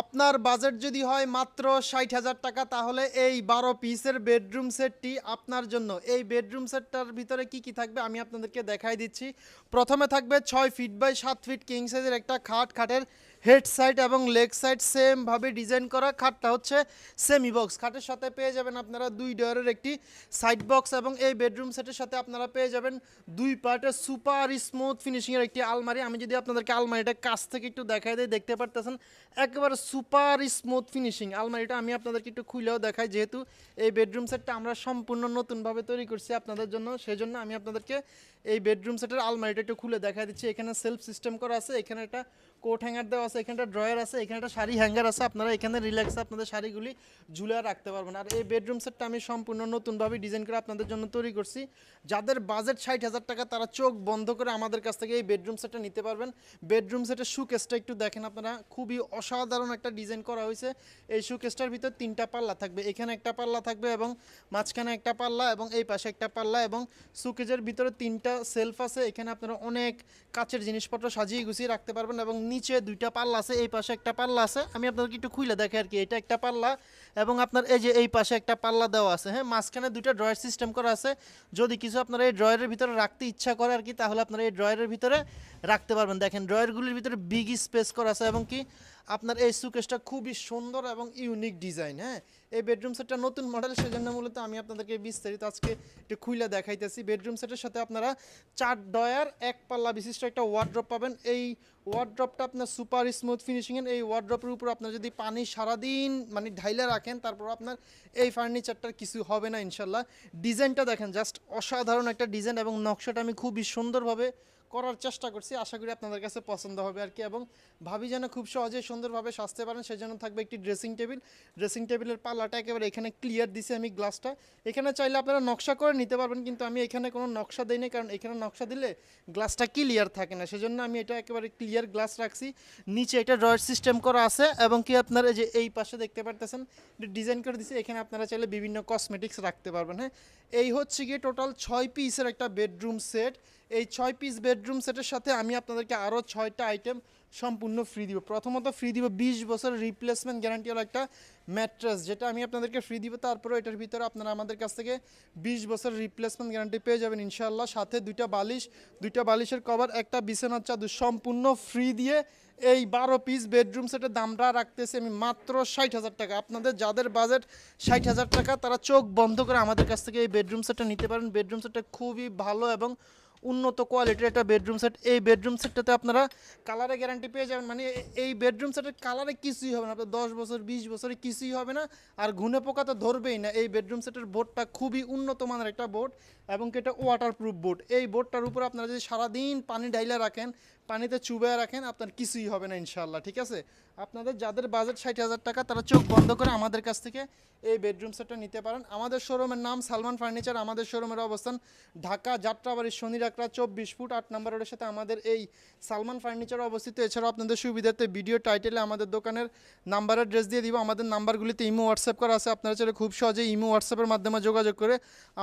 আপনার বাজেট যদি হয় মাত্র ৬০,০০০ টাকা তাহলে এই ১২ পিসের বেডরুম সেটটি আপনার জন্য। এই বেডরুম সেটটার ভিতরে কি কি থাকবে আমি আপনাদেরকে দেখাই দিচ্ছি। প্রথমে থাকবে ৬ ফিট বাই ৭ ফিট কিং সাইজের একটা খাট। খাটের হেড সাইড এবং লেগ সাইড সেমভাবে ডিজাইন করা। খাটটা হচ্ছে সেমি বক্স। খাটের সাথে পেয়ে যাবেন আপনারা ২ ডয়ারের একটি সাইড বক্স এবং এই বেডরুম সেটের সাথে আপনারা পেয়ে যাবেন ২ পার্টের সুপার স্মুথ ফিনিশিংয়ের একটি আলমারি। আমি যদি আপনাদেরকে আলমারিটা কাছ থেকে একটু দেখাই দিই, দেখতে পারতেছেন একেবারে সুপার স্মুথ ফিনিশিং আলমারিটা। আমি আপনাদেরকে একটু খুলেও দেখাই, যেহেতু এই বেডরুম সেটটা আমরা সম্পূর্ণ নতুনভাবে তৈরি করছি আপনাদের জন্য, সেই জন্য আমি আপনাদেরকে এই বেডরুম সেটের আলমারিটা একটু খুলে দেখা দিচ্ছি। এখানে সেলফ সিস্টেম করা আছে, এখানে একটা কোট হ্যাঙ্গার দেওয়া আছে, এখানে একটা ড্রয়ার আছে, এখানে একটা শাড়ি হ্যাঙ্গার আছে। আপনারা এখানে রিল্যাক্সে আপনাদের শাড়িগুলি ঝুলে রাখতে পারবেন। আর এই বেডরুম সেটটা আমি সম্পূর্ণ নতুনভাবে ডিজাইন করে আপনাদের জন্য তৈরি করছি। যাদের বাজেট ৬০,০০০ টাকা তারা চোখ বন্ধ করে আমাদের কাছ থেকে এই বেডরুম সেটটা নিতে পারবেন। বেডরুম সেটের শোকেসটা একটু দেখেন আপনারা, খুবই অসাধারণ একটা ডিজাইন করা হয়েছে। এই শোকেসটার ভিতর ৩টা পাল্লা থাকবে, এখানে একটা পাল্লা থাকবে এবং মাঝখানে একটা পাল্লা এবং এই পাশে একটা পাল্লা, এবং শোকেসের ভিতরে 3টা সেলফ আছে। এখানে আপনারা অনেক কাচের জিনিসপত্র সাজিয়ে গুছিয়ে রাখতে পারবেন এবং নিচে 2টা পাল্লা আছে, এই পাশে একটা পাল্লা আছে। আমি আপনাদেরকে একটু খুলে দেখাই আর কি। এটা একটা পাল্লা এবং আপনার এই যে এই পাশে একটা পাল্লা দেওয়া আছে, হ্যাঁ। মাঝখানে 2টা ড্রয়ার সিস্টেম করা আছে। যদি কিছু আপনারা এই ড্রয়ারের ভিতরে রাখতে ইচ্ছা করে আর কি, তাহলে আপনারা এই ড্রয়ারের ভিতরে রাখতে পারবেন। দেখেন ড্রয়ারগুলির ভিতরে বিগ স্পেস করা আছে এবং কি আপনার এই সুকেসটা খুবই সুন্দর এবং ইউনিক ডিজাইন, হ্যাঁ। এই বেডরুম সেটটা নতুন মডেল, সেজন্য মূলত আমি আপনাদেরকে বিস্তারিত আজকে একটু খুলে দেখাইতেছি। বেডরুম সেটের সাথে আপনারা 4 ডয়ার 1 পাল্লা বিশিষ্ট একটা ওয়ার্ড্রপ পাবেন। এই ওয়ার্ড্রপটা আপনার সুপার স্মুথ ফিনিশিংয়ের। এই ওয়ার্ড্রপের উপর আপনার যদি পানি সারাদিন মানে ঢাইলে রাখেন, তারপর আপনার এই ফার্নিচারটার কিছু হবে না ইনশাল্লাহ। ডিজাইনটা দেখেন, জাস্ট অসাধারণ একটা ডিজাইন এবং নকশাটা আমি খুবই সুন্দরভাবে করার চেষ্টা করছি। আশা করি আপনাদের কাছে পছন্দ হবে আর কি, এবং ভাবি যেন খুব সহজে সুন্দরভাবে সাজতে পারেন সেজন্য থাকবে একটি ড্রেসিং টেবিল। ড্রেসিং টেবিলের পাল্লাটা একেবারে এখানে ক্লিয়ার দিছি আমি গ্লাসটা। এখানে চাইলে আপনারা নকশা করে নিতে পারবেন, কিন্তু আমি এখানে কোনো নকশা দিই না, কারণ এখানে নকশা দিলে গ্লাসটা ক্লিয়ার থাকে না, সেজন্য আমি এটা একেবারে ক্লিয়ার গ্লাস রাখছি। নিচে এটা ড্রয়ার সিস্টেম করা আছে এবং কি আপনারা যে এই পাশে দেখতে পারতেছেন ডিজাইন করে দিছি, এখানে আপনারা চাইলে বিভিন্ন কসমেটিক্স রাখতে পারবেন, হ্যাঁ। এই হচ্ছে গিয়ে টোটাল 6 পিসের একটা বেডরুম সেট। এই 6 পিস বেডরুম সেটের সাথে আমি আপনাদেরকে আরও 6টা আইটেম সম্পূর্ণ ফ্রি দিব। প্রথমত ফ্রি দিব 20 বছরের রিপ্লেসমেন্ট গ্যারান্টিওয়ালা একটা ম্যাট্রেস, যেটা আমি আপনাদেরকে ফ্রি দিব। তারপরে এটার ভিতরে আপনারা আমাদের কাছ থেকে 20 বছর রিপ্লেসমেন্ট গ্যারান্টি পেয়ে যাবেন ইনশাআল্লাহ। সাথে 2টা বালিশ, 2টা বালিশের কভার, একটা বিছানার চাদর সম্পূর্ণ ফ্রি দিয়ে এই 12 পিস বেডরুম সেটের দামটা রাখতেছি আমি মাত্র ৬০,০০০ টাকা। আপনাদের যাদের বাজেট ৬০,০০০ টাকা তারা চোখ বন্ধ করে আমাদের কাছ থেকে এই বেডরুম সেটটা নিতে পারেন। বেডরুম সেটটা খুবই ভালো এবং উন্নত কোয়ালিটির একটা বেডরুম সেট। এই বেডরুম সেটটাতে আপনারা কালারে গ্যারান্টি পেয়ে যাবেন, মানে এই বেডরুম সেটের কালারে কিছুই হবে না, আপনার 10 বছর 20 বছরে কিছুই হবে না, আর ঘুনে পোকা তো ধরবেই না। এই বেডরুম সেটের বোর্ডটা খুবই উন্নত মানের একটা বোর্ড এবং এটা ওয়াটারপ্রুফ বোর্ড। এই বোর্ডটার উপর আপনারা যদি সারাদিন পানি ঢাইলা রাখেন, পানিতে চুবাইয়া রাখেন, আপনার কিছুই হবে না ইনশাআল্লাহ, ঠিক আছে। আপনাদের যাদের বাজেট ৬০,০০০ টাকা তারা চোখ বন্ধ করে আমাদের কাছ থেকে এই বেডরুম সেটটা নিতে পারেন। আমাদের শোরুমের নাম সালমান ফার্নিচার। আমাদের শোরুমের অবস্থান ঢাকা যাত্রাবাড়ি শনিরাকড়া 24 ফুট 8 নম্বর রোডের সাথে আমাদের এই সালমান ফার্নিচার অবস্থিত। এছাড়াও আপনাদের সুবিধার্থে ভিডিও টাইটেলে আমাদের দোকানের নাম্বার অ্যাড্রেস দিয়ে দিব। আমাদের নাম্বারগুলিতে ইমো হোয়াটসঅ্যাপ করা আছে, আপনারা চাইলে খুব সহজেই ইমো হোয়াটসঅ্যাপের মাধ্যমে যোগাযোগ করে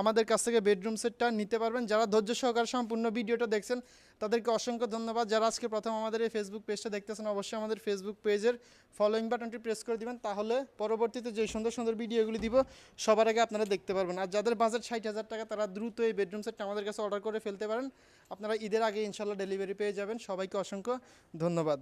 আমাদের কাছ থেকে বেডরুম সেটটা নিতে পারবেন। যারা ধৈর্য সহকারে সম্পূর্ণ ভিডিওটা দেখছেন তাদেরকে অসংখ্য ধন্যবাদ। যারা আজকে প্রথম আমাদের এই ফেসবুক পেজটা দেখতেছেন, অবশ্যই আমাদের ফেসবুক পেজের ফলোইং বাটনটি প্রেস করে দিবেন, তাহলে পরবর্তীতে যে সুন্দর সুন্দর ভিডিওগুলি দিব সবার আগে আপনারা দেখতে পারবেন। আর যাদের বাজেট ৬০,০০০ টাকা তারা দ্রুত এই বেডরুম সেটটা আমাদের কাছে অর্ডার করে ফেলতে পারেন। আপনারা ঈদের আগে ইনশাল্লাহ ডেলিভারি পেয়ে যাবেন। সবাইকে অসংখ্য ধন্যবাদ।